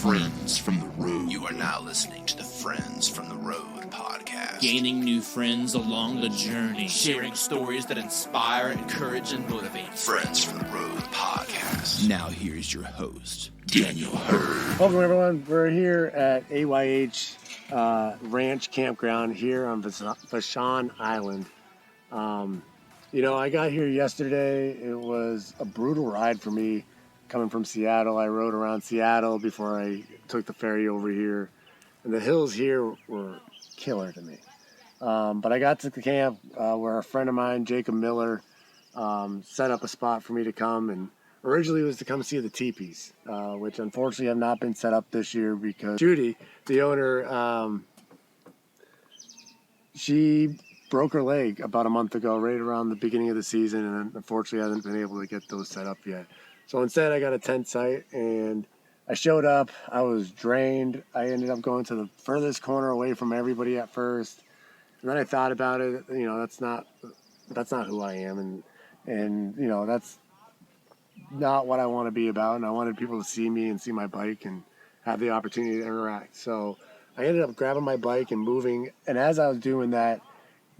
Friends from the Road. You are now listening to the Friends from the Road podcast. Gaining new friends along the journey. Sharing stories that inspire, encourage, and motivate. Friends from the Road podcast. Now here's your host, Daniel Hurd. Welcome everyone. We're here at AYH Ranch Campground here on Vashon Island. I got here yesterday. It was a brutal ride for me coming from Seattle. I rode around Seattle before I took the ferry over here. And the hills here were killer to me. But I got to the camp where a friend of mine, Jacob Miller, set up a spot for me to come. And originally it was to come see the teepees, which unfortunately have not been set up this year because Judy, the owner, she broke her leg about a month ago, right around the beginning of the season, and unfortunately hasn't been able to get those set up yet. So instead I got a tent site, and I showed up. I was drained. I ended up going to the furthest corner away from everybody at first, and then I thought about it. That's not who I am, and that's not what I want to be about. And I wanted people to see me and see my bike and have the opportunity to interact. So I ended up grabbing my bike and moving. And as I was doing that,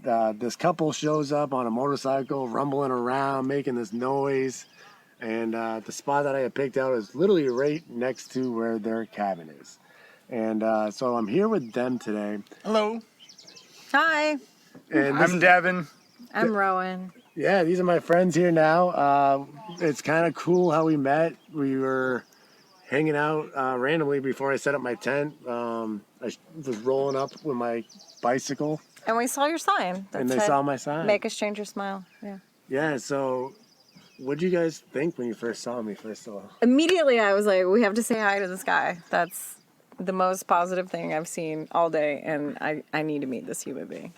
this couple shows up on a motorcycle, rumbling around, making this noise. And the spot that I had picked out is literally right next to where their cabin is. And so I'm here with them today. Hello. Hi. And I'm Devin. I'm Rowan. Yeah, these are my friends here now. It's kind of cool how we met. We were hanging out randomly before I set up my tent. I was rolling up with my bicycle. And we saw your sign. And they saw my sign. Make a stranger smile. Yeah. Yeah, so what did you guys think when you first saw me, first of all? Immediately I was like, we have to say hi to this guy. That's the most positive thing I've seen all day, and I need to meet this human being.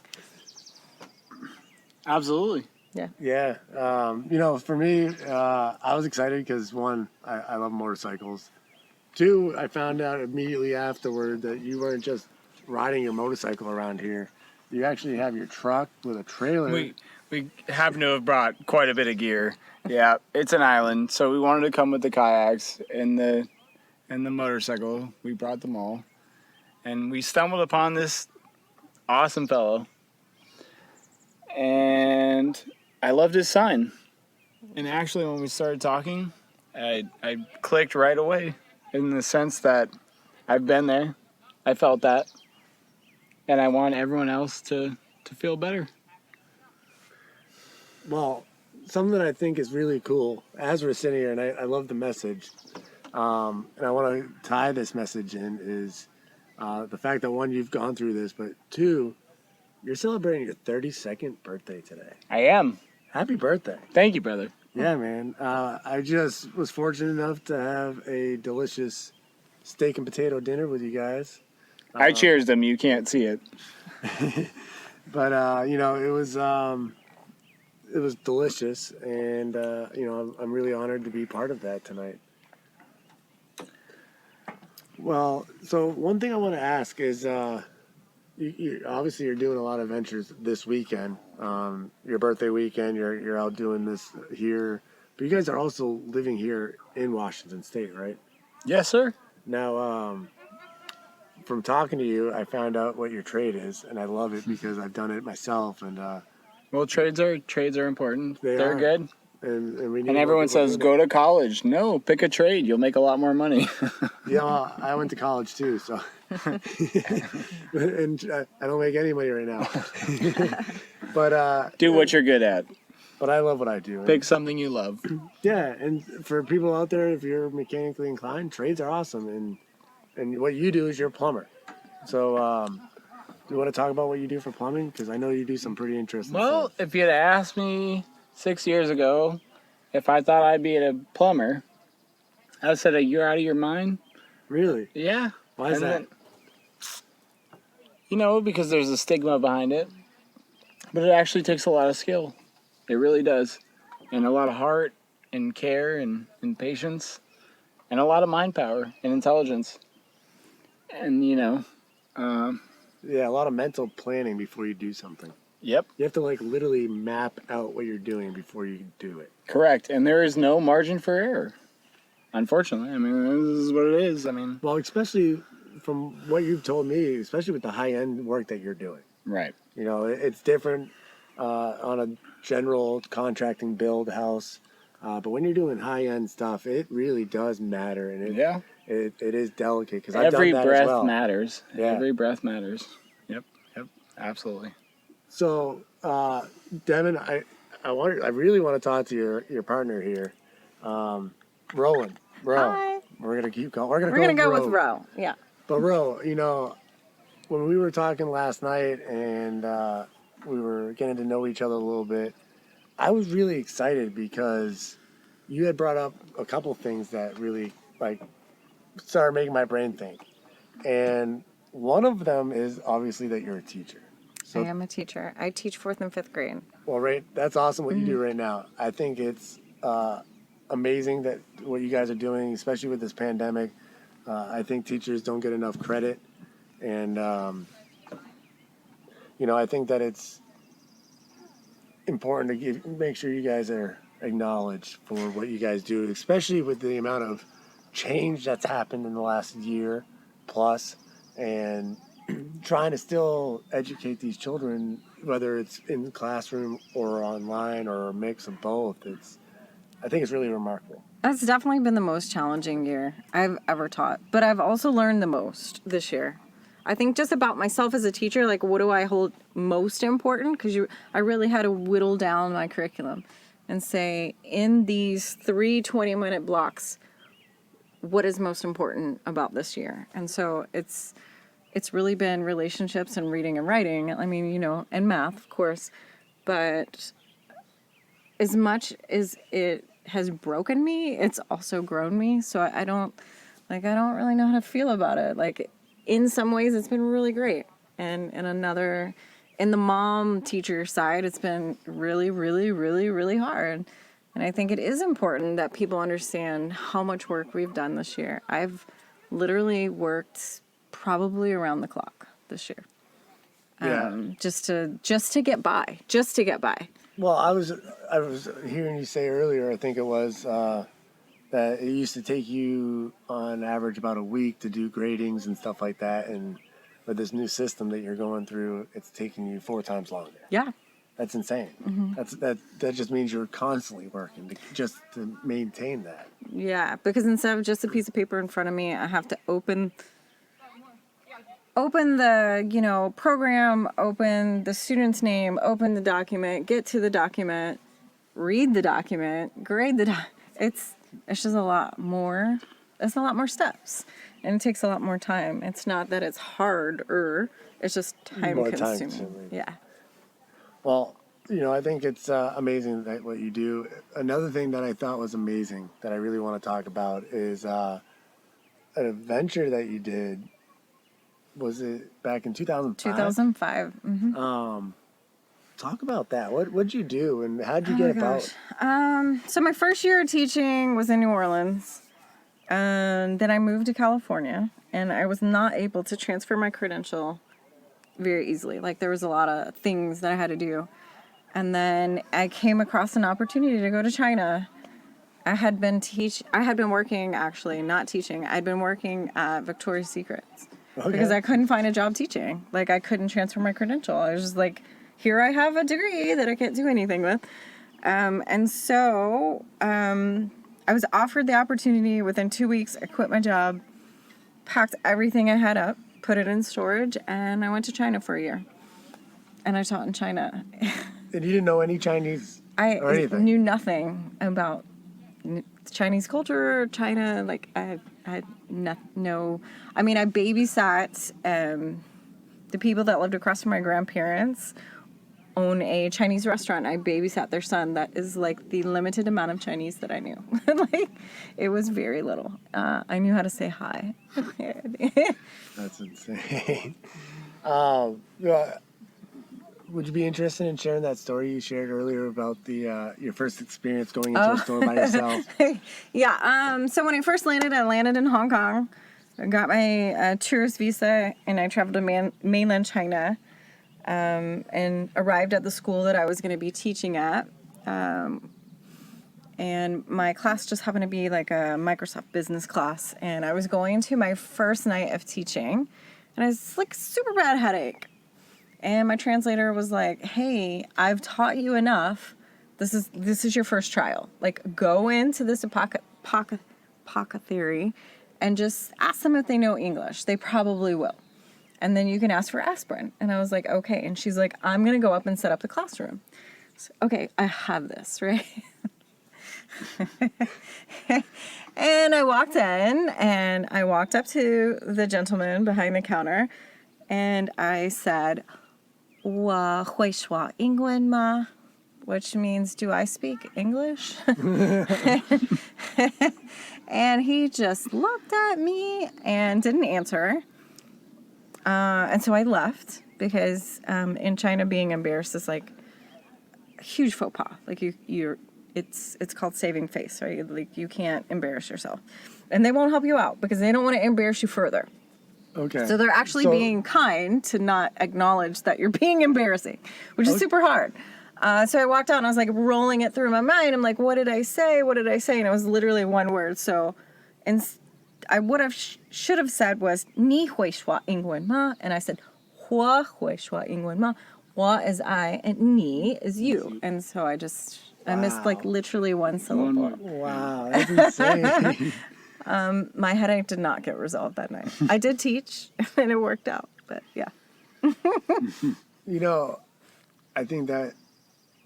Absolutely. Yeah. Yeah. For me, I was excited because, one, I love motorcycles. Two, I found out immediately afterward that you weren't just riding your motorcycle around here. You actually have your truck with a trailer. We happen to have brought quite a bit of gear. Yeah, it's an island, so we wanted to come with the kayaks and the motorcycle. We brought them all. And we stumbled upon this awesome fellow. And I loved his sign. And actually, when we started talking, I clicked right away in the sense that I've been there. I felt that. And I want everyone else to feel better. Well, something that I think is really cool, as we're sitting here, and I love the message, and I want to tie this message in, is the fact that, one, you've gone through this, but two, you're celebrating your 32nd birthday today. I am. Happy birthday. Thank you, brother. Yeah, man. I just was fortunate enough to have a delicious steak and potato dinner with you guys. I cheers them. You can't see it. But, it was delicious, and, I'm really honored to be part of that tonight. Well, so one thing I want to ask is, you obviously you're doing a lot of ventures this weekend. Your birthday weekend, you're out doing this here, but you guys are also living here in Washington State, right? Yes, sir. Now, from talking to you, I found out what your trade is, and I love it because I've done it myself. And well, trades are important. They're good. And we need. And everyone says go to college. No, pick a trade. You'll make a lot more money. Yeah, well, I went to college too, so and I don't make any money right now. But do what you're good at. But I love what I do. Pick something you love. Yeah, and for people out there, if you're mechanically inclined, trades are awesome. And what you do is you're a plumber. So, do you want to talk about what you do for plumbing? Because I know you do some pretty interesting stuff. If you had asked me 6 years ago if I thought I'd be a plumber, I would have said, you're out of your mind. Really? Yeah. Why is that? Because there's a stigma behind it. But it actually takes a lot of skill. It really does. And a lot of heart and care and patience. And a lot of mind power and intelligence. And, yeah, a lot of mental planning before you do something. Yep. You have to literally map out what you're doing before you do it. Correct. And there is no margin for error. unfortunately. I mean, this is what it is. I mean, Well, especially from what you've told me, especially with the high-end work that you're doing. right. You know, it's different on a general contracting build house. But when you're doing high-end stuff, it really does matter. And it is delicate because I've Every done that breath as well. matters. Yeah. Every breath matters. Yep, absolutely. So, Devin, I really want to talk to your partner here, Rowan. Hi. We're gonna keep going. We're We're gonna go with Row. Yeah. But Ro, you know, when we were talking last night and we were getting to know each other a little bit, I was really excited because you had brought up a couple things that really started making my brain think. And one of them is obviously that you're a teacher. So, I am a teacher. I teach 4th and 5th grade. well, right, that's awesome what you do right now. I think it's amazing that what you guys are doing, especially with this pandemic. I think teachers don't get enough credit. And, you know, I think that it's important to make sure you guys are acknowledged for what you guys do, especially with the amount of change that's happened in the last year plus, and trying to still educate these children, whether it's in the classroom or online or a mix of both. I think it's really remarkable. That's definitely been the most challenging year I've ever taught, but I've also learned the most this year. I think just about myself as a teacher, like what do I hold most important? Because I really had to whittle down my curriculum and say, in these 3 20-minute blocks, what is most important about this year? And so it's really been relationships and reading and writing. I mean, you know, and math, of course, but as much as it has broken me, it's also grown me. So I don't really know how to feel about it. Like, in some ways it's been really great. And in the mom teacher side, it's been really, really, really, really hard. And I think it is important that people understand how much work we've done this year. I've literally worked probably around the clock this year. Just to get by. Well, I was hearing you say earlier, I think it was, that it used to take you on average about a week to do gradings and stuff like that, and with this new system that you're going through, it's taking you 4 times longer. Yeah. That's insane. Mm-hmm. That just means you're constantly working to maintain that. Yeah, because instead of just a piece of paper in front of me, I have to open the, you know, program, open the student's name, open the document, get to the document, read the document, grade the It's just a lot more. It's a lot more steps, and it takes a lot more time. It's not that it's harder. It's just time consuming. Yeah. Well, you know, I think it's amazing that what you do. Another thing that I thought was amazing that I really want to talk about is an adventure that you did. Was it back in 2005? 2005. Mm-hmm. Talk about that. What'd you do, and how'd you get about? So my first year of teaching was in New Orleans, and then I moved to California, and I was not able to transfer my credential very easily. Like, there was a lot of things that I had to do, and then I came across an opportunity to go to China. I had been working, actually, not teaching. I'd been working at Victoria's Secrets. Okay. Because I couldn't find a job teaching. Like, I couldn't transfer my credential. I was just like, here I have a degree that I can't do anything with. And so I was offered the opportunity. Within 2 weeks, I quit my job, packed everything I had up, put it in storage, and I went to China for a year. And I taught in China. And you didn't know any Chinese or anything? I knew nothing about Chinese culture, China. Like, I had no. I mean, I babysat the people that lived across from my grandparents own a Chinese restaurant. I babysat their son. That is like the limited amount of Chinese that I knew. Like, it was very little. I knew how to say hi. That's insane. Would you be interested in sharing that story you shared earlier about your first experience going into a store by yourself? Yeah. So when I first landed, I landed in Hong Kong. I got my tourist visa, and I traveled to mainland China, and arrived at the school that I was going to be teaching at. And my class just happened to be like a Microsoft business class. And I was going to my first night of teaching, and I was like super bad headache. And my translator was like, hey, I've taught you enough. This is your first trial. Like, go into this apothecary and just ask them if they know English. They probably will. And then you can ask for aspirin. And I was like, okay. And she's like, I'm going to go up and set up the classroom. So, okay, I have this, right? And I walked in, and I walked up to the gentleman behind the counter, and I said, 我会说英文吗? Which means, do I speak English? And he just looked at me and didn't answer. And so I left, because in China, being embarrassed is like a huge faux pas. Like it's called saving face, right? Like, you can't embarrass yourself. And they won't help you out because they don't want to embarrass you further. Okay. So they're actually being kind to not acknowledge that you're being embarrassing, which is super hard. So I walked out, and I was like rolling it through my mind. I'm like, what did I say? What did I say? And it was literally one word. So I would have should have said was 你会说英文吗? And I said 我会说英文吗? 我 is I, and 你 is you. And so I missed like literally one syllable. Wow, that's insane. My headache did not get resolved that night. I did teach, and it worked out, but yeah. You know, I think that,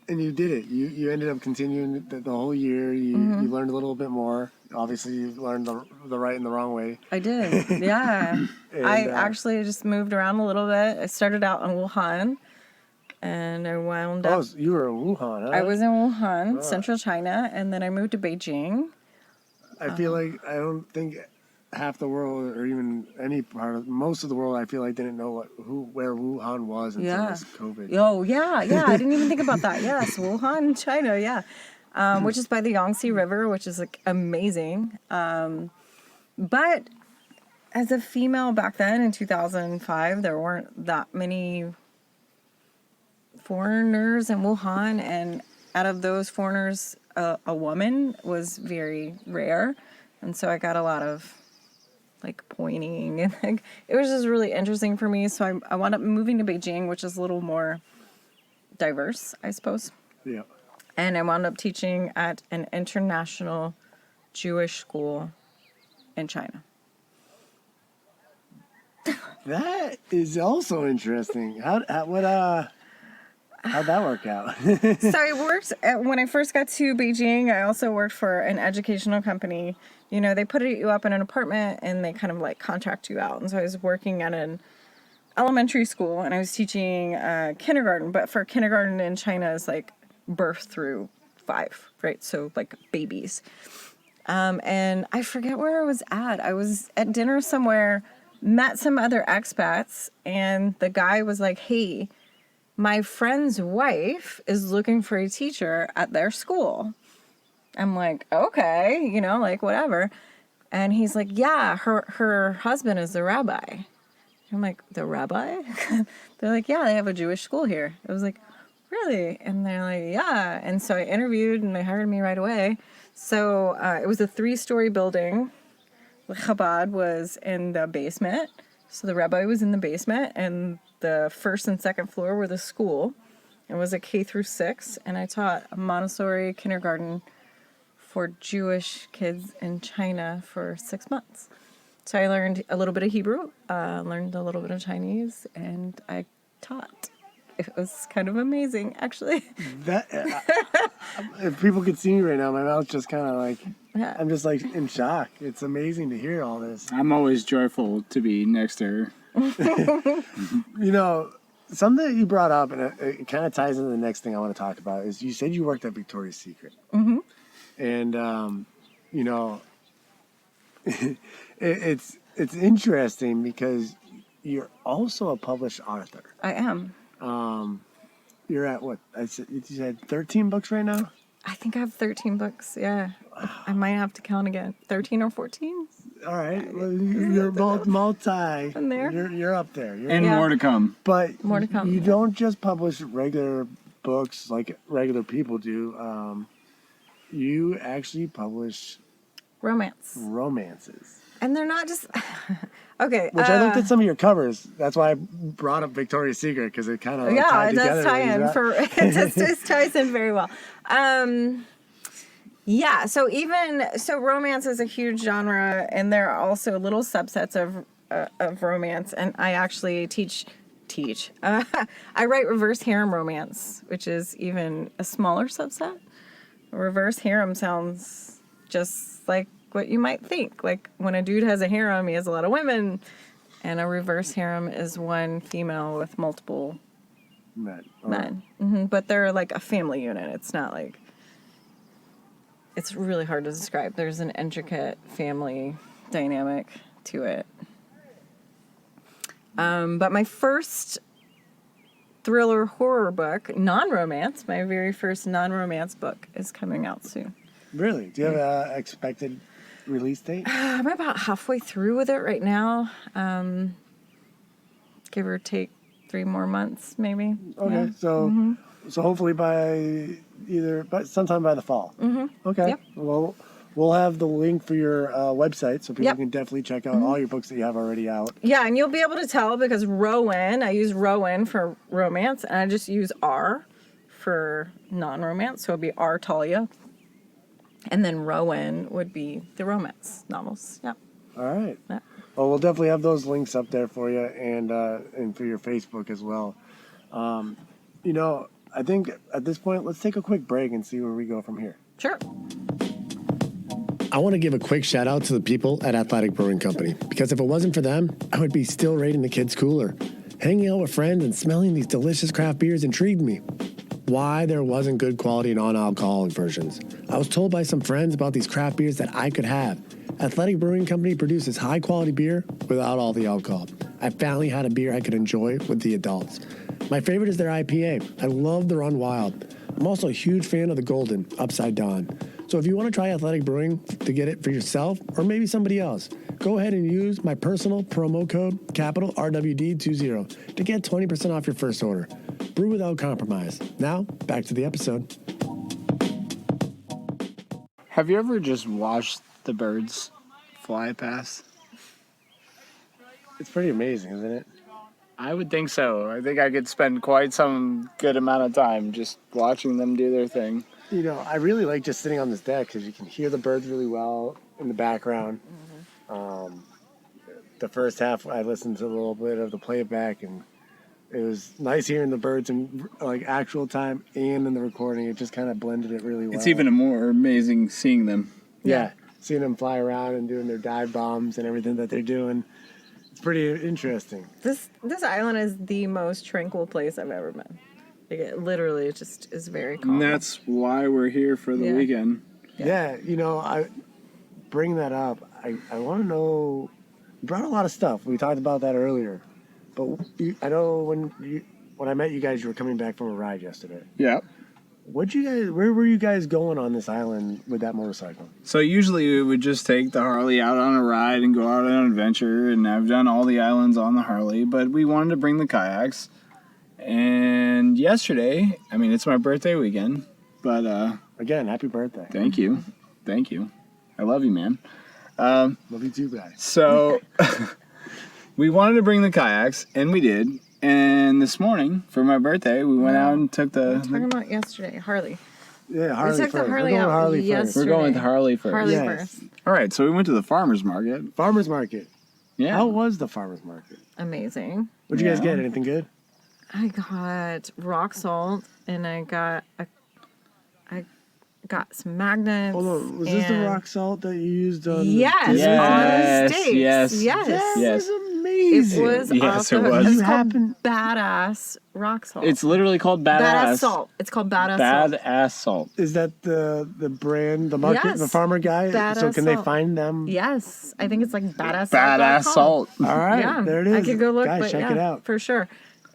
and you did it. You ended up continuing the whole year. You learned a little bit more. Obviously, you learned the right and the wrong way. I did, yeah. And, I actually just moved around a little bit. I started out in Wuhan, and I wound up... Oh, so you were in Wuhan, huh? I was in Wuhan, central China, and then I moved to Beijing. I feel like I don't think half the world, or even any part of most of the world, I feel like didn't know where Wuhan was until this COVID. Oh, yeah. I didn't even think about that. Yes, Wuhan, China, yeah. Which is by the Yangtze River, which is like amazing. But as a female back then in 2005, there weren't that many foreigners in Wuhan, and out of those foreigners, a woman was very rare, and so I got a lot of like pointing, and like, it was just really interesting for me. So I wound up moving to Beijing, which is a little more diverse, I suppose. Yeah. And I wound up teaching at an international Jewish school in China. That is also interesting. How'd that work out? So I worked, when I first got to Beijing, I also worked for an educational company. You know, they put you up in an apartment, and they kind of like contract you out. And so I was working at an elementary school, and I was teaching kindergarten. But for kindergarten in China is like birth through 5, right? So like babies. And I forget where I was at. I was at dinner somewhere, met some other expats, and the guy was like, hey, my friend's wife is looking for a teacher at their school. I'm like, okay, you know, like whatever. And he's like, yeah, her husband is the rabbi. I'm like, the rabbi? They're like, yeah, they have a Jewish school here. I was like, really? And they're like, yeah. And so I interviewed, and they hired me right away. So it was a 3-story building. Chabad was in the basement. So the rabbi was in the basement, and the first and second floor were the school. It was a K through 6, and I taught a Montessori kindergarten for Jewish kids in China for 6 months. So I learned a little bit of Hebrew, learned a little bit of Chinese, and I taught. It was kind of amazing, actually. That if people could see me right now, my mouth's just kind of like, Yeah. I'm just like in shock. It's amazing to hear all this. I'm always joyful to be next to her. You know, something that you brought up, and it kind of ties into the next thing I want to talk about, is you said you worked at Victoria's Secret. Mm-hmm. And, you know, it's interesting because you're also a published author. I am. You're at what? You said 13 books right now? I think I have 13 books, yeah. I might have to count again. 13 or 14? All right. Well, you're multi. In there. You're up there. And more to come. But More to come. You don't just publish regular books like regular people do. you actually publish romances. And they're not just... Okay. Which I looked at some of your covers. That's why I brought up Victoria's Secret, because it kind of tied it together. does tie in it ties in very well. Yeah, so romance is a huge genre, and there are also little subsets of romance, and I actually teach. I write reverse harem romance, which is even a smaller subset. A reverse harem sounds just like what you might think. Like when a dude has a harem, he has a lot of women, and a reverse harem is one female with multiple men. Mm-hmm. But they're like a family unit. It's not like... It's really hard to describe. There's an intricate family dynamic to it. But my first thriller horror book, non-romance, my very first non-romance book is coming out soon. Really? Do you have an expected release date? I'm about halfway through with it right now. Give or take 3 more months, maybe. Okay, yeah. So hopefully sometime by the fall. Mm-hmm. Okay. Yep. Well, we'll have the link for your website, so people can definitely check out all your books that you have already out. Yeah, and you'll be able to tell because Rowan, I use Rowan for romance, and I just use R for non-romance, so it'd be R Thalia. And then Rowan would be the romance novels. Yeah. All right. Yeah. Well, we'll definitely have those links up there for you, and for your Facebook as well. I think at this point, let's take a quick break and see where we go from here. Sure. I want to give a quick shout out to the people at Athletic Brewing Company, because if it wasn't for them, I would be still raiding the kids' cooler. Hanging out with friends and smelling these delicious craft beers intrigued me. Why there wasn't good quality non-alcoholic versions. I was told by some friends about these craft beers that I could have. Athletic Brewing Company produces high-quality beer without all the alcohol. I finally had a beer I could enjoy with the adults. My favorite is their IPA. I love the Run Wild. I'm also a huge fan of the Golden, Upside Down. So if you want to try Athletic Brewing to get it for yourself or maybe somebody else, go ahead and use my personal promo code RWD20 to get 20% off your first order. Brew without compromise. Now, back to the episode. Have you ever just watched the birds fly past? It's pretty amazing, isn't it? I would think so. I think I could spend quite some good amount of time just watching them do their thing. I really like just sitting on this deck because you can hear the birds really well in the background. Mm-hmm. The first half, I listened to a little bit of the playback, and it was nice hearing the birds in like actual time and in the recording. It just kind of blended it really well. It's even more amazing seeing them. Yeah, seeing them fly around and doing their dive bombs and everything that they're doing. It's pretty interesting. This island is the most tranquil place I've ever been. Like it just is very calm. And that's why we're here for the weekend. Yeah, I bring that up. I want to know. You brought a lot of stuff. We talked about that earlier, but I know when I met you guys, you were coming back from a ride yesterday. Yeah. Where were you guys going on this island with that motorcycle? So usually we would just take the Harley out on a ride and go out on an adventure, and I've done all the islands on the Harley, but we wanted to bring the kayaks. And yesterday, it's my birthday weekend, but again, happy birthday. Thank you. I love you, man. Love you too, guys. So we wanted to bring the kayaks, and we did. And this morning, for my birthday, we went out and took the... I'm talking about yesterday, Harley. Yeah, Harley we took first. The Harley We're going out Harley yesterday. first. We're going with Harley first. Harley first. All right, so we went to the farmer's market. Farmer's market. Yeah. How was the farmer's market? Amazing. What'd you guys get? Anything good? I got rock salt, and I got some magnets. Hold on, was this the rock salt that you used on Yes, the on the steaks. Yes. That was amazing. It was Yes, awesome. it was. It's called badass rock salt. It's literally called Badass. Badass salt. It's called badass salt. Badass salt. Is that the brand, the market, Yes. the farmer guy? Badass so can they salt. find them? Yes, I think it's like badass. Badass salt. All right, Yeah, there it is. I could go look, Guys, but check it out. for sure.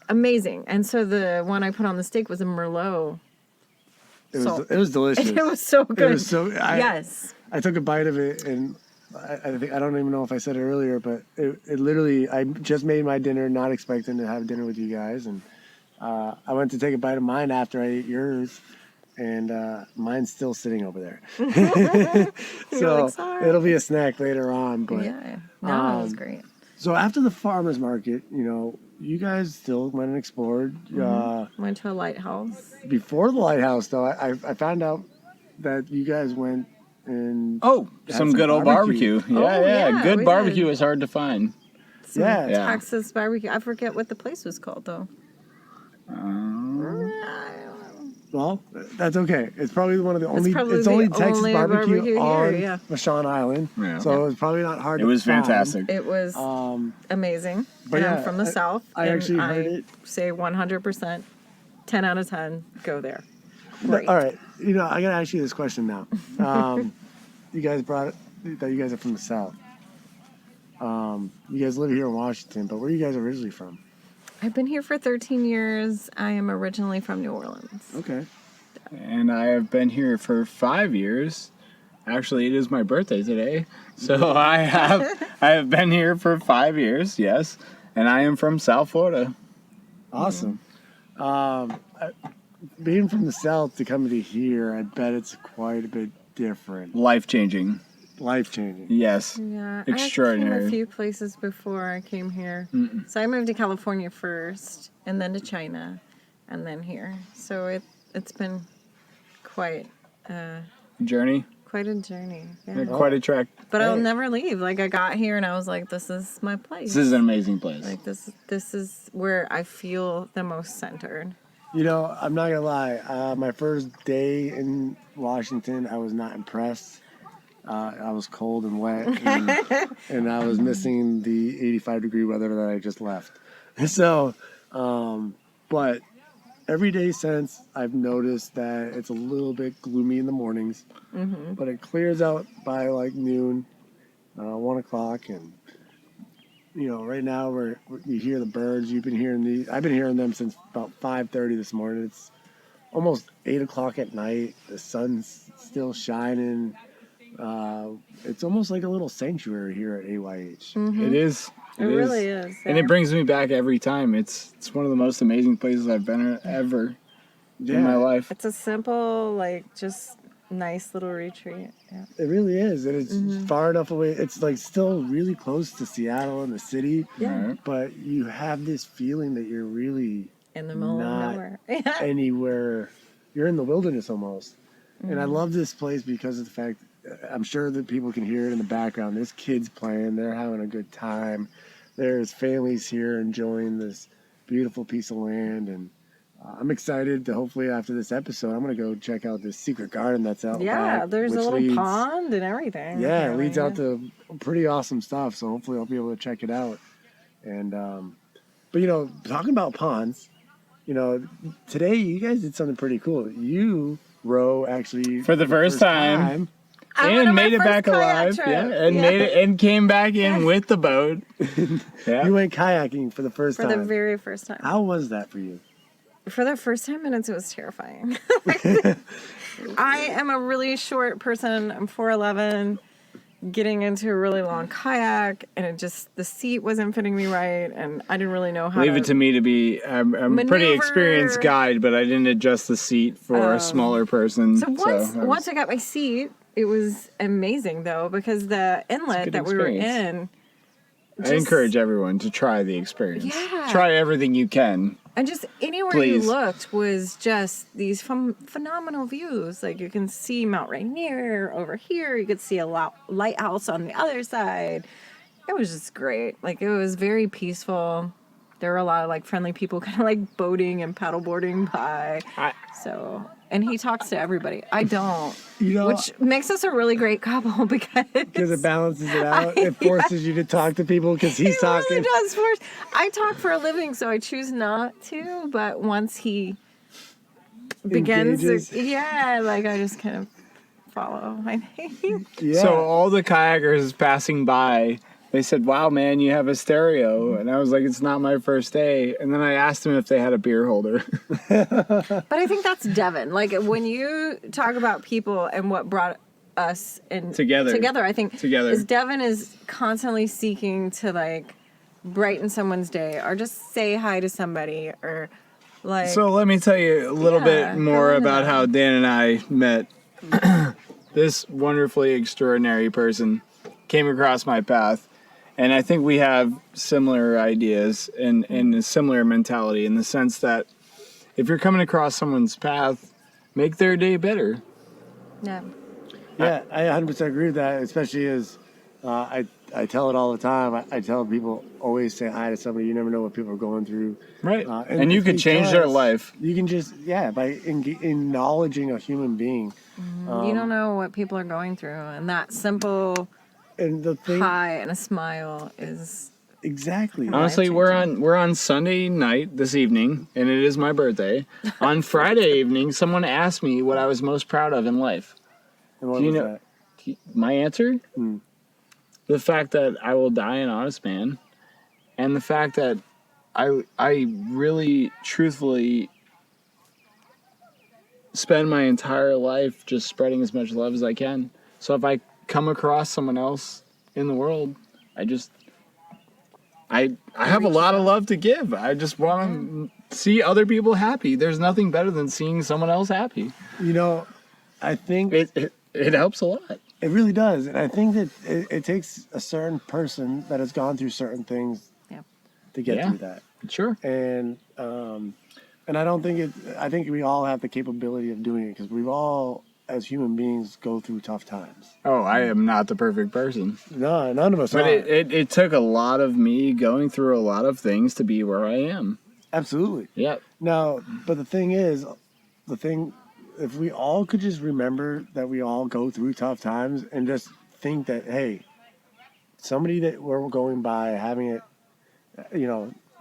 Amazing. And so the one I put on the steak was a Merlot. Salt. It was delicious. It was so good. It was so. Yes. I took a bite of it, and I think I don't even know if I said it earlier, but it literally. I just made my dinner, not expecting to have dinner with you guys, and I went to take a bite of mine after I ate yours, and mine's still sitting over there. You're like, "Sorry." It'll be a snack later on. But Yeah, no, it was great. so after the farmers market, you guys still went and explored. Went to a lighthouse. Before the lighthouse, though, I found out that you guys went and had some good old barbecue. Yeah, Good we barbecue did. is hard to find. Yeah. Texas barbecue. I forget what the place was called though. Well, that's okay. It's probably one of the only. probably It's the only Texas only barbecue barbecue on here, yeah. Vashon Island, Yeah. so it's probably not hard. It was to find. fantastic. It was amazing. but And yeah, I'm from the South. I and actually heard it. say 100%, 10 out of 10, go there. Great. All right, I gotta ask you this question now. You guys brought it that you guys are from the South. You guys live here in Washington, but where are you guys originally from? I've been here for 13 years. I am originally from New Orleans. Okay. And I have been here for 5 years. Actually, it is my birthday today. So I have been here for 5 years, yes. And I am from South Florida. Awesome. Being from the South to coming to here, I bet it's quite a bit different. Life-changing. Life-changing. Yes. Yeah, Extraordinary. I came a few places before I came here. So I moved to California first, and then to China, and then here. So it's been quite Journey. quite a journey. Yeah. Quite a trek. But I'll never leave. Like I got here and I was like, this is my place. This is an amazing place. Like this is where I feel the most centered. I'm not gonna lie. My first day in Washington, I was not impressed. I was cold and wet, and I was missing the 85-degree weather that I just left. So, but every day since, I've noticed that it's a little bit gloomy in the mornings, but it clears out by like noon, 1 o'clock, and right now you hear the birds. You've been hearing these. I've been hearing them since about 5:30 this morning. It's almost 8 o'clock at night. The sun's still shining. It's almost like a little sanctuary here at AYH. It is. It really is. And it brings me back every time. It's one of the most amazing places I've been ever in my life. It's a simple, like, just nice little retreat. Yeah. It really is, and it's far enough away. It's like still really close to Seattle and the city, but you have this feeling that you're really In the middle of not nowhere. anywhere. You're in the wilderness almost. And I love this place because of the fact, I'm sure that people can hear it in the background. There's kids playing. They're having a good time. There's families here enjoying this beautiful piece of land. And I'm excited to hopefully after this episode, I'm going to go check out this secret garden that's out back. There's a which little pond and everything. Yeah, it leads out to pretty awesome stuff. So hopefully I'll be able to check it out. And, but talking about ponds, today you guys did something pretty cool. You row actually For the first time. I went on And my made it first back kayak alive. trip. Yeah, and made it and came back in with the boat. Yeah. You went kayaking for the first For time. the very first time. How was that for you? For the first 10 minutes, it was terrifying. I am a really short person. I'm 4'11", getting into a really long kayak, and the seat wasn't fitting me right, and I didn't really know how Leave it to me to be. I'm a pretty experienced guide, but I didn't adjust the seat for a smaller person. So once I got my seat, it was amazing, though, because the inlet that we were in... I encourage everyone to try the experience. Yeah. Try everything you can. And just anywhere Please. you looked was just these phenomenal views. Like you can see Mount Rainier over here. You could see a lighthouse on the other side. It was just great. Like it was very peaceful. There were a lot of like friendly people kind of like boating and paddleboarding by. And he talks to everybody. I don't. Which makes us a really great couple because it balances it out. It forces you to talk to people because he's talking. It really does force. I talk for a living, so I choose not to. But once he begins, I just kind of follow. I think. Yeah. So all the kayakers passing by, they said, "Wow, man, you have a stereo." And I was like, "It's not my first day." And then I asked them if they had a beer holder. But I think that's Devin. Like when you talk about people and what brought us in together, I think is Devin is constantly seeking to like brighten someone's day or just say hi to somebody or Like, So let me tell you a little bit more go into about that. how Dan and I met. This wonderfully extraordinary person came across my path, and I think we have similar ideas and a similar mentality in the sense that if you're coming across someone's path, make their day better. yeah. Yeah, I 100% agree with that, especially as I tell it all the time. I tell people, always say hi to somebody. You never know what people are going through. Right. And you it's could change their because life. You can just, by acknowledging a human being. You don't know what people are going through, and that simple And the thing, hi and a smile is exactly. Honestly, life-changing. we're on Sunday night this evening, and it is my birthday. On Friday evening, someone asked me what I was most proud of in life. And what Do you was know- that? My answer? Hmm. The fact that I will die an honest man, and the fact that I really, truthfully spend my entire life just spreading as much love as I can. So if I come across someone else in the world, I have a lot of love to give. I just want to see other people happy. There's nothing better than seeing someone else happy. You know, I think It helps a lot. it really does. And I think that it takes a certain person that has gone through certain things Yeah. to get Yeah. through that. Sure. And I don't think I think we all have the capability of doing it because we've all, as human beings, go through tough times. Oh, I am not the perfect person. No, none of us But are. it took a lot of me going through a lot of things to be where I am. Absolutely. Yep. Now, but the thing is, if we all could just remember that we all go through tough times and just think that, hey, somebody that we're going by, having it,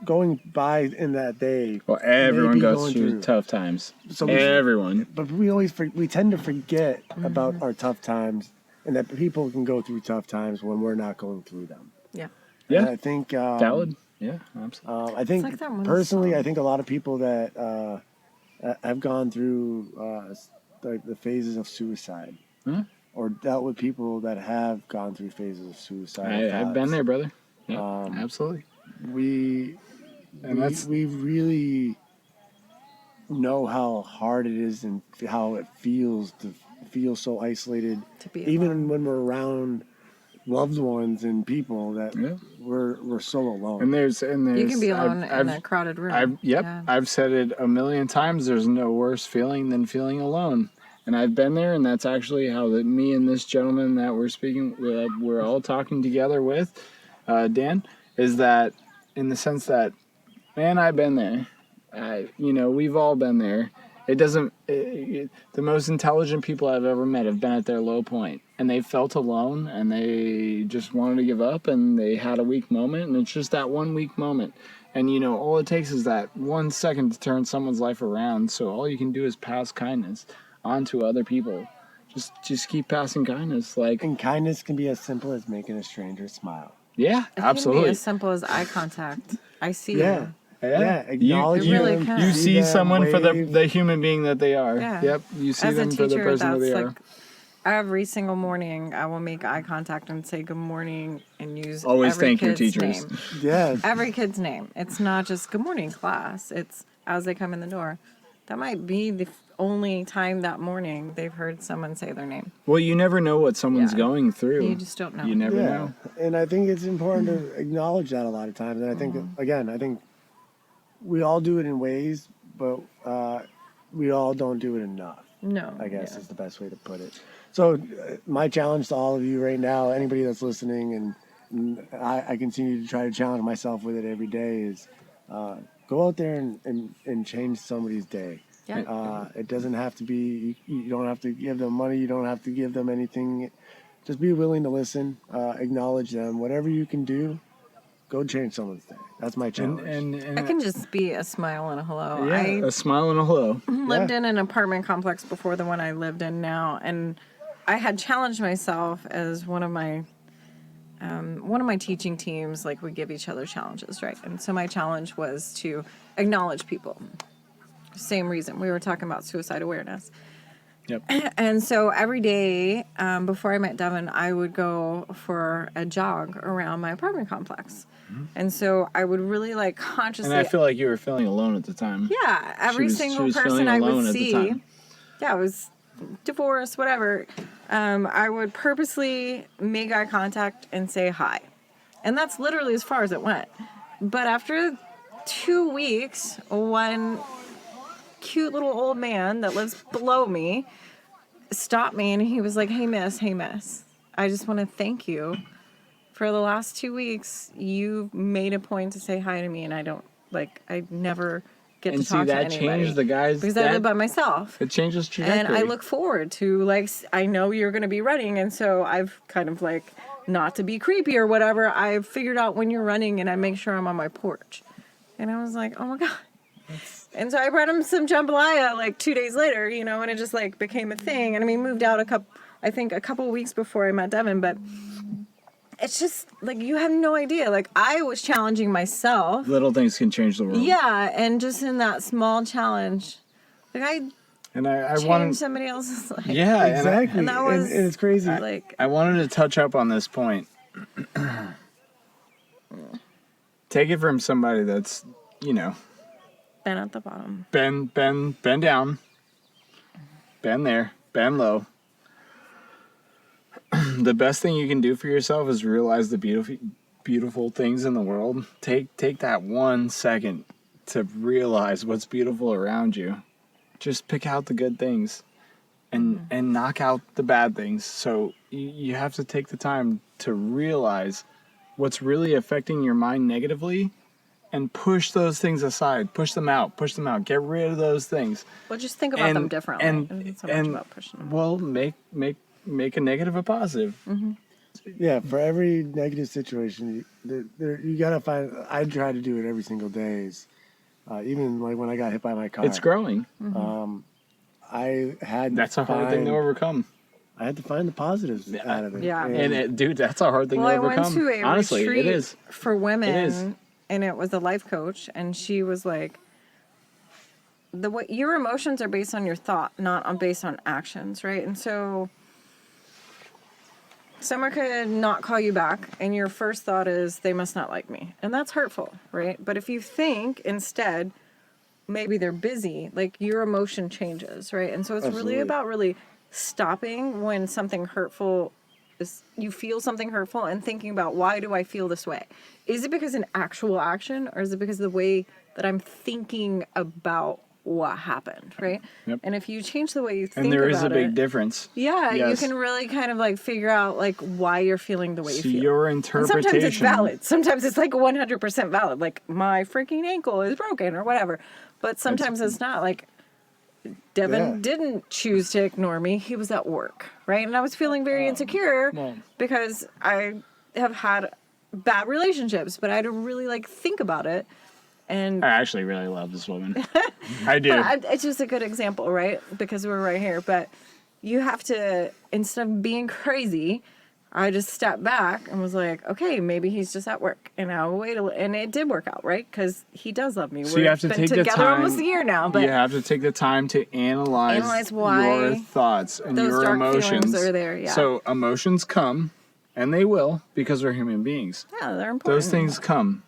going by in that day. Well, everyone may be goes going through tough times. So Everyone. But we tend to forget about our tough times and that people can go through tough times when we're not going through them. Yeah. Yeah. And I think Valid. Yeah, absolutely. I think like that one personally, song. I think a lot of people that have gone through the phases of suicide, or dealt with people that have gone through phases of suicide. I've been there, brother. Yeah, absolutely. We really know how hard it is and how it feels to feel so isolated, To be even alone. when we're around loved ones and people that we're so alone. And there's You can be alone in I've a crowded room. I've said it a million times. There's no worse feeling than feeling alone, and I've been there. And that's actually how me and this gentleman that we're all talking together with, Dan, is that in the sense that, man, I've been there. We've all been there. It doesn't. The most intelligent people I've ever met have been at their low point, and they felt alone, and they just wanted to give up, and they had a weak moment, and it's just that one weak moment, and all it takes is that 1 second to turn someone's life around. So all you can do is pass kindness on to other people. Just keep passing kindness, And kindness can be as simple as making a stranger smile. Yeah, It can absolutely. be as simple as eye contact. I see Yeah. you. Yeah, acknowledge It really them, can. You see them, someone for wave. the human being that they are. Yeah. Yep. You see As a them for the teacher, person that that's they are. like every single morning I will make eye contact and say good morning and use Always every thank your kid's teachers. name. Yeah, Every kid's name. It's not just good morning class. It's as they come in the door. That might be the only time that morning they've heard someone say their name. Well, you never know what someone's Yeah. going through. You just don't know. You never yeah. know. And I think it's important to acknowledge that a lot of times. And I think, again, we all do it in ways, but we all don't do it enough, No. I guess yeah. is the best way to put it. So my challenge to all of you right now, anybody that's listening, and I continue to try to challenge myself with it every day, is go out there and change somebody's day. Yeah. It doesn't have to be, you don't have to give them money, you don't have to give them anything. Just be willing to listen, acknowledge them. Whatever you can do, go change someone's day. That's my challenge. And It can just be a smile and a hello. a smile and a hello. Lived in an apartment complex before the one I lived in now, and I had challenged myself as one of my teaching teams. Like, we give each other challenges, right? And so my challenge was to acknowledge people. Same reason we were talking about suicide awareness, Yep. And so every day before I met Devin, I would go for a jog around my apartment complex. And so I would really like consciously. And I feel like you were feeling alone at the time. Yeah, every She single was person feeling I alone would at the see. time. Yeah, I was divorced, whatever. I would purposely make eye contact and say hi. And that's literally as far as it went. But after 2 weeks, one cute little old man that lives below me stopped me and he was like, hey miss, I just want to thank you for the last 2 weeks. You made a point to say hi to me, and I never get to talk to anybody. And see, that changed the guys. Because I live by myself. It changes trajectory. And I look forward to, like, I know you're going to be running, and so I've kind of, like, not to be creepy or whatever, I've figured out when you're running, and I make sure I'm on my porch. And I was like, oh my God. And so I brought him some jambalaya, like, 2 days later, you know, and it just, like, became a thing. And I mean, moved out a couple weeks before I met Devin, but it's just, like, you have no idea. Like, I was challenging myself. Little things can change the world. Yeah, and just in that small challenge, like, I changed somebody else's life. Yeah, exactly. And that was, and it's crazy. I wanted to touch up on this point. Take it from somebody that's, you know, been at the bottom. Bend down. Bend there. Bend low. The best thing you can do for yourself is realize the beautiful things in the world. Take that 1 second to realize what's beautiful around you. Just pick out the good things and knock out the bad things. So you have to take the time to realize what's really affecting your mind negatively and push those things aside. Push them out. Get rid of those things. Well, just think about them differently. It's so much about pushing them. Well, make a negative a positive. Mm-hmm. Yeah, for every negative situation, you gotta find. I try to do it every single day. Even like when I got hit by my car, It's growing. Mm-hmm. I had. That's a hard thing to overcome. I had to find the positives out of it. Yeah, dude, that's a hard thing to overcome. I went to a Honestly, retreat it is for women, It is. and it was a life coach, and she was like, your emotions are based on your thought, not based on actions, right? And so someone could not call you back, and your first thought is, they must not like me. And that's hurtful, right? But if you think instead, maybe they're busy, like, your emotion changes, right? And so it's really about really stopping when something hurtful is, you feel something hurtful, and thinking about, why do I feel this way? Is it because an actual action, or is it because of the way that I'm thinking about what happened, right? Yep. And if you change the way you think about it... And there is a big difference. Yeah, Yes. you can really kind of, like, figure out, like, why you're feeling the way you feel. Your interpretation... And sometimes it's valid. Sometimes it's, like, 100% valid. Like, my freaking ankle is broken or whatever. But sometimes it's not. Like, Devin didn't choose to ignore me. He was at work, right? And I was feeling very insecure because I have had bad relationships, but I had to really, like, think about it. And I actually really love this woman. I do. But it's just a good example, right? Because we're right here. But you have to, instead of being crazy, I just stepped back and was like, okay, maybe he's just at work. And I'll wait and it did work out, right? Because he does love me. So you have to take the time. Almost a year now. But you have to take the time to analyze why your thoughts and those your dark emotions. feelings are there, yeah. So emotions come, and they will, because we're human beings. Yeah, they're important. Those things come.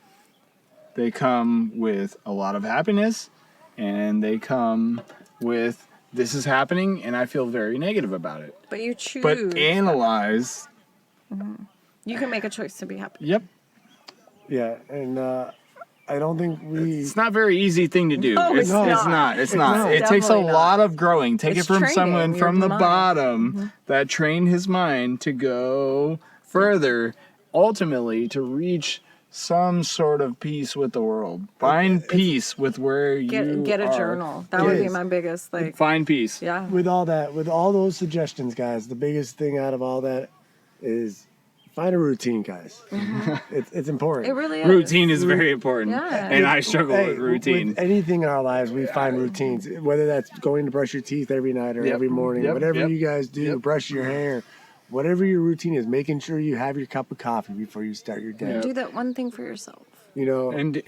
They come with a lot of happiness, and they come with, this is happening, and I feel very negative about it. But you choose. But analyze. You can make a choice to be happy. Yep. Yeah, and I don't think It's not a very easy thing to do. No, it's not. not. It takes a Definitely lot of growing. Take It's it from training someone your from the mind. bottom that trained his mind to go further, ultimately to reach some sort of peace with the world. Find peace with where you Get a are. journal. That would be my biggest, like... Find peace. Yeah. with all those suggestions, guys, the biggest thing out of all that is find a routine, guys. It's important. It really is. Routine is very important. Yeah. And I struggle with Hey, routine. With anything in our lives, we find routines. Whether that's going to brush your teeth every night or Yep. every morning, Yep. whatever Yep. you guys do, Yep. brush your hair, whatever your routine is, making sure you have your cup of coffee before you start your day. Do that one thing for yourself. You know, And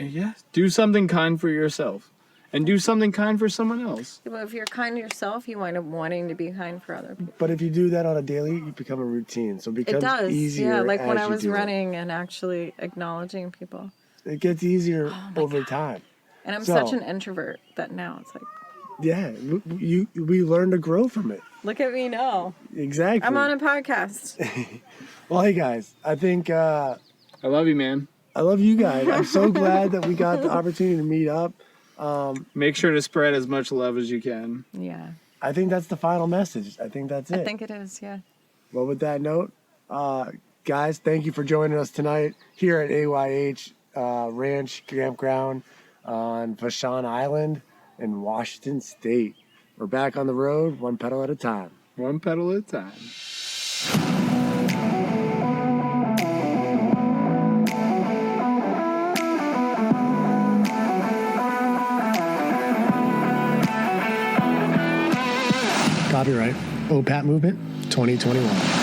do something kind for yourself. and do something kind for someone else. But if you're kind to yourself, you wind up wanting to be kind for other people. But if you do that on a daily, you become a routine. So it becomes It does. easier. Yeah, like when as I you was do it. Running and actually acknowledging people. It gets easier over time. And I'm So- such an introvert that now it's like, Yeah, we learn to grow from it. look at me now. Exactly. I'm on a podcast. Well, hey guys, I think I love you, man. I love you guys. I'm so glad that we got the opportunity to meet up. Make sure to spread as much love as you can. Yeah. I think that's the final message. I think that's it. I think it is, yeah. Well, with that note, guys, thank you for joining us tonight here at AYH Ranch Campground on Vashon Island in Washington State. We're back on the road, one pedal at a time. One pedal at a time. Copyright OPAT Movement 2021.